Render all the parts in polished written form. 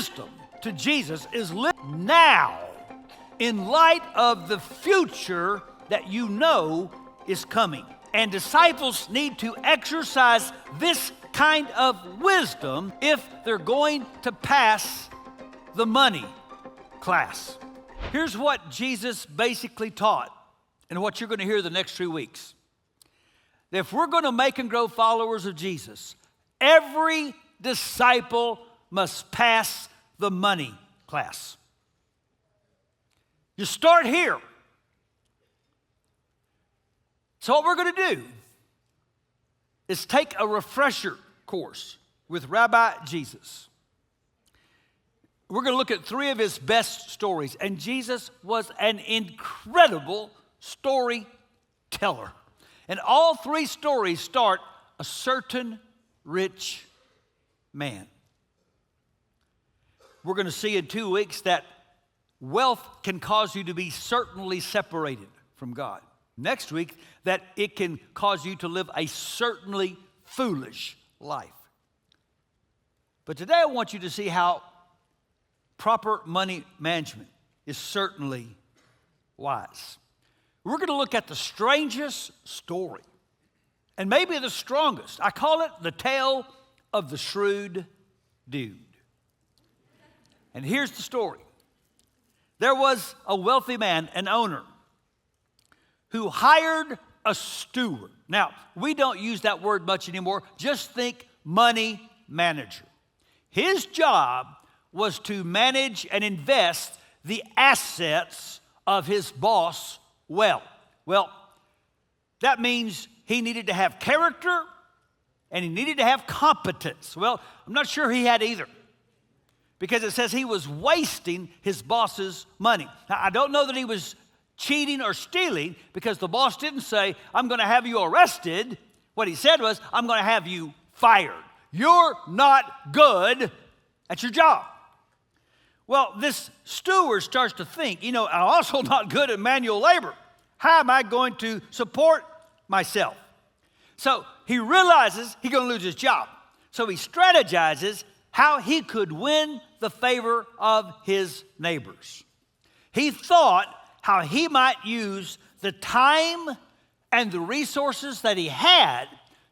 wisdom to Jesus is live now in light of the future that you know is coming. And disciples need to exercise this kind of wisdom if they're going to pass the money class. Here's what Jesus basically taught and what you're going to hear the next 2 weeks. If we're going to make and grow followers of Jesus, every disciple must pass the money class. You start here. So what we're going to do is take a refresher course with Rabbi Jesus. We're going to look at 3 of his best stories. And Jesus was an incredible storyteller. And all 3 stories start a certain rich man. We're going to see in 2 weeks that wealth can cause you to be certainly separated from God. Next week, that it can cause you to live a certainly foolish life. But today I want you to see how proper money management is certainly wise. We're going to look at the strangest story, and maybe the strongest. I call it the tale of the shrewd dude. And here's the story. There was a wealthy man, an owner, who hired a steward. Now, we don't use that word much anymore. Just think money manager. His job was to manage and invest the assets of his boss well. Well, that means he needed to have character and he needed to have competence. Well, I'm not sure he had either, because it says he was wasting his boss's money. Now, I don't know that he was cheating or stealing, because the boss didn't say, I'm going to have you arrested. What he said was, I'm going to have you fired. You're not good at your job. Well, this steward starts to think, I'm also not good at manual labor. How am I going to support myself? So he realizes he's going to lose his job. So he strategizes how he could win the favor of his neighbors. He thought how he might use the time and the resources that he had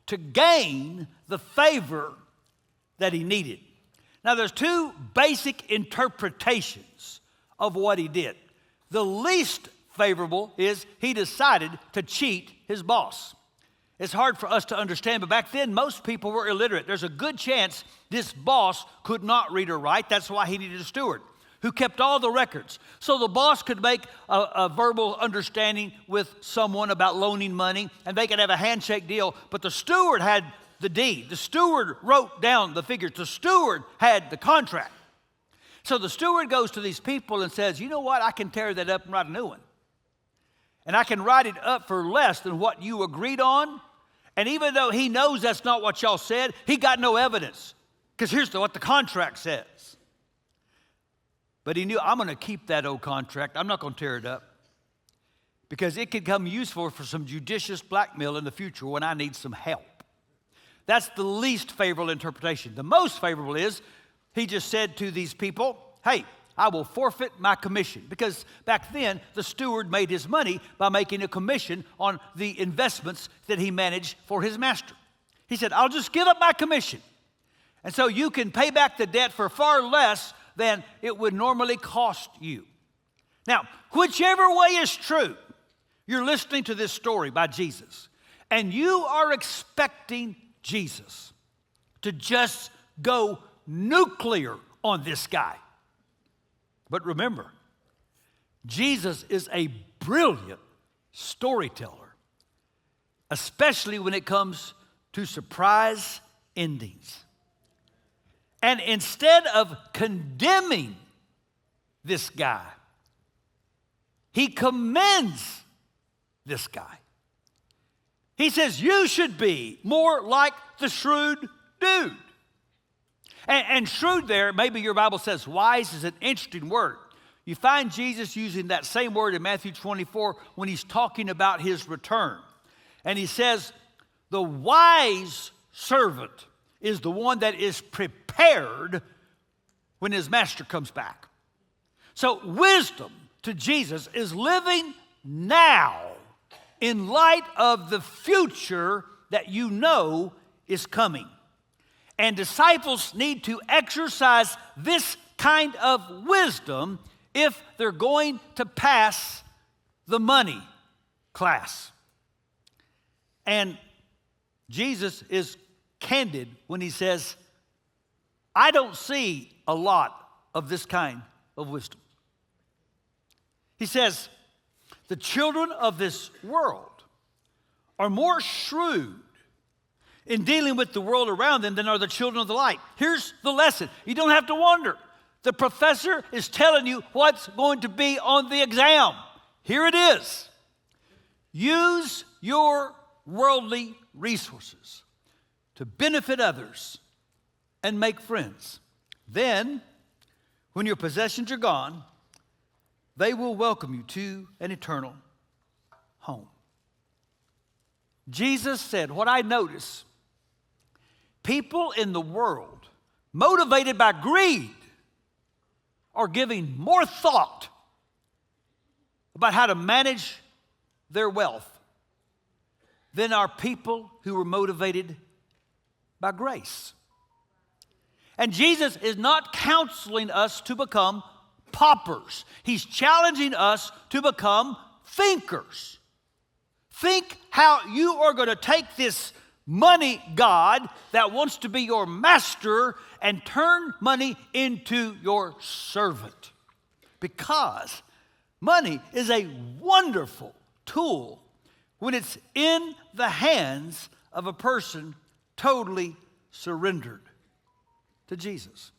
to gain the favor that he needed. Now, there's 2 basic interpretations of what he did. The least favorable is he decided to cheat his boss. It's hard for us to understand, but back then, most people were illiterate. There's a good chance this boss could not read or write. That's why he needed a steward who kept all the records. So the boss could make a verbal understanding with someone about loaning money, and they could have a handshake deal, but the steward had the deed. The steward wrote down the figures. The steward had the contract. So the steward goes to these people and says, you know what, I can tear that up and write a new one. And I can write it up for less than what you agreed on. And even though he knows that's not what y'all said, he got no evidence. Because here's what the contract says. But he knew, I'm going to keep that old contract. I'm not going to tear it up, because it could come useful for some judicious blackmail in the future when I need some help. That's the least favorable interpretation. The most favorable is he just said to these people, hey, I will forfeit my commission. Because back then, the steward made his money by making a commission on the investments that he managed for his master. He said, I'll just give up my commission. And so you can pay back the debt for far less than it would normally cost you. Now, whichever way is true, you're listening to this story by Jesus, and you are expecting Jesus to just go nuclear on this guy. But remember, Jesus is a brilliant storyteller, especially when it comes to surprise endings. And instead of condemning this guy, he commends this guy. He says, you should be more like the shrewd dude. And shrewd there, maybe your Bible says wise, is an interesting word. You find Jesus using that same word in Matthew 24 when he's talking about his return. And he says, the wise servant is the one that is prepared when his master comes back. So wisdom to Jesus is living now in light of the future that you know is coming. And disciples need to exercise this kind of wisdom if they're going to pass the money class. And Jesus is candid when he says, I don't see a lot of this kind of wisdom. He says, the children of this world are more shrewd in dealing with the world around them than are the children of the light. Here's the lesson. You don't have to wonder. The professor is telling you what's going to be on the exam. Here it is. Use your worldly resources to benefit others and make friends. Then, when your possessions are gone, they will welcome you to an eternal home. Jesus said, what I notice, people in the world motivated by greed are giving more thought about how to manage their wealth than are people who are motivated by grace. And Jesus is not counseling us to become paupers. He's challenging us to become thinkers. Think how you are going to take this money god that wants to be your master and turn money into your servant. Because money is a wonderful tool when it's in the hands of a person totally surrendered to Jesus.